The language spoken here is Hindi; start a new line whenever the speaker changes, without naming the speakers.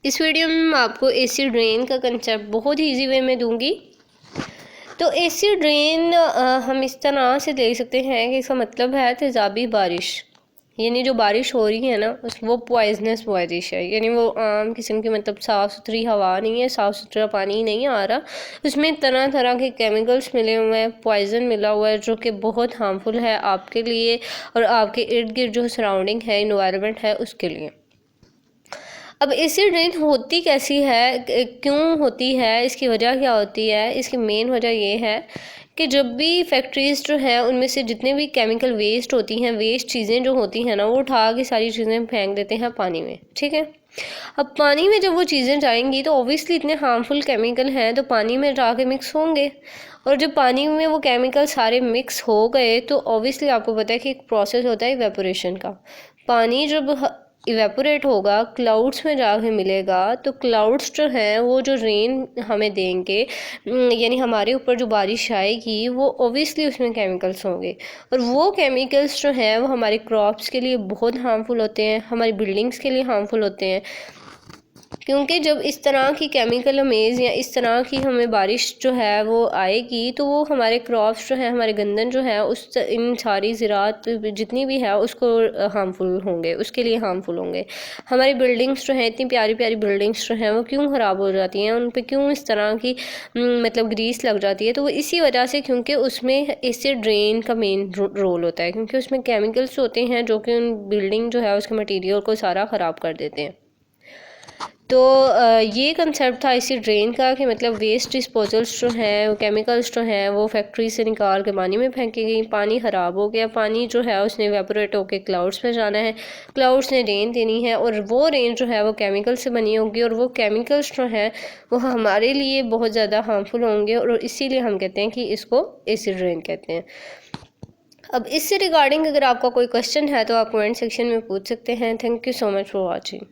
इस वीडियो में मैं आपको एसिड ड्रेन का कंसेप्ट बहुत ही ईजी वे में दूंगी। तो एसिड ड्रेन हम इस तरह से देख सकते हैं कि इसका मतलब है तेज़ाबी बारिश, यानी जो बारिश हो रही है ना वो पॉइजनस बारिश है, यानी वो आम किस्म की मतलब साफ़ सुथरी हवा नहीं है, साफ़ सुथरा पानी नहीं आ रहा, उसमें तरह तरह के केमिकल्स मिले हुए हैं, पॉइजन मिला हुआ है जो कि बहुत हार्मफुल है आपके लिए और आपके इर्द गिर्द जो सराउंडिंग है, इन्वायरमेंट है, उसके लिए। अब एसिड रेन होती कैसी है, क्यों होती है, इसकी वजह क्या होती है? इसकी मेन वजह ये है कि जब भी फैक्ट्रीज़ जो हैं उनमें से जितने भी केमिकल वेस्ट होती हैं, वेस्ट चीज़ें जो होती हैं ना, वो उठा के सारी चीज़ें फेंक देते हैं पानी में, ठीक है। अब पानी में जब वो चीज़ें जाएंगी तो ऑब्वियसली इतने हार्मफुल केमिकल हैं तो पानी में जाके मिक्स होंगे, और जब पानी में वो केमिकल सारे मिक्स हो गए तो ऑब्वियसली आपको पता है कि एक प्रोसेस होता है इवेपोरेशन का। पानी जब इवेपोरेट होगा, क्लाउड्स में जाके मिलेगा, तो क्लाउड्स जो हैं वो जो रेन हमें देंगे, यानी हमारे ऊपर जो बारिश आएगी वो ऑब्वियसली उसमें केमिकल्स होंगे, और वो केमिकल्स जो हैं वो हमारे क्रॉप्स के लिए बहुत हार्मफुल होते हैं, हमारी बिल्डिंग्स के लिए हार्मफुल होते हैं। क्योंकि जब इस तरह की केमिकल अमेज़ या इस तरह की हमें बारिश जो है वो आएगी तो वो हमारे क्रॉप्स जो है, हमारे गंदन जो है, उस इन सारी ज़राअत जितनी भी है उसको हार्मफुल होंगे, उसके लिए हार्मफुल होंगे। हमारी बिल्डिंग्स जो हैं, इतनी प्यारी प्यारी बिल्डिंग्स जो हैं वो क्यों ख़राब हो जाती हैं, उन पे क्यों इस तरह की मतलब ग्रीस लग जाती है? तो वो इसी वजह से, क्योंकि उसमें एसिड ड्रेन का मेन रोल होता है, क्योंकि उसमें केमिकल्स होते हैं जो कि उन बिल्डिंग जो है उसके मटीरियल को सारा ख़राब कर देते हैं। तो ये कंसेप्ट था इसी ड्रेन का कि मतलब वेस्ट डिस्पोजल्स जो हैं, केमिकल्स जो हैं वो फैक्ट्री से निकाल के पानी में फेंकी गई, पानी ख़राब हो गया, पानी जो है उसने इवेपोरेट होकर क्लाउड्स में जाना है, क्लाउड्स ने रेन देनी है, और वो रेन जो है वो केमिकल से बनी होगी, और वो केमिकल्स जो हैं वो हमारे लिए बहुत ज़्यादा हार्मफुल होंगे, और इसीलिए हम कहते हैं कि इसको एसिड रेन कहते हैं। अब इससे रिगार्डिंग अगर आपका कोई क्वेश्चन है तो आप कमेंट सेक्शन में पूछ सकते हैं। Thank you so much for watching.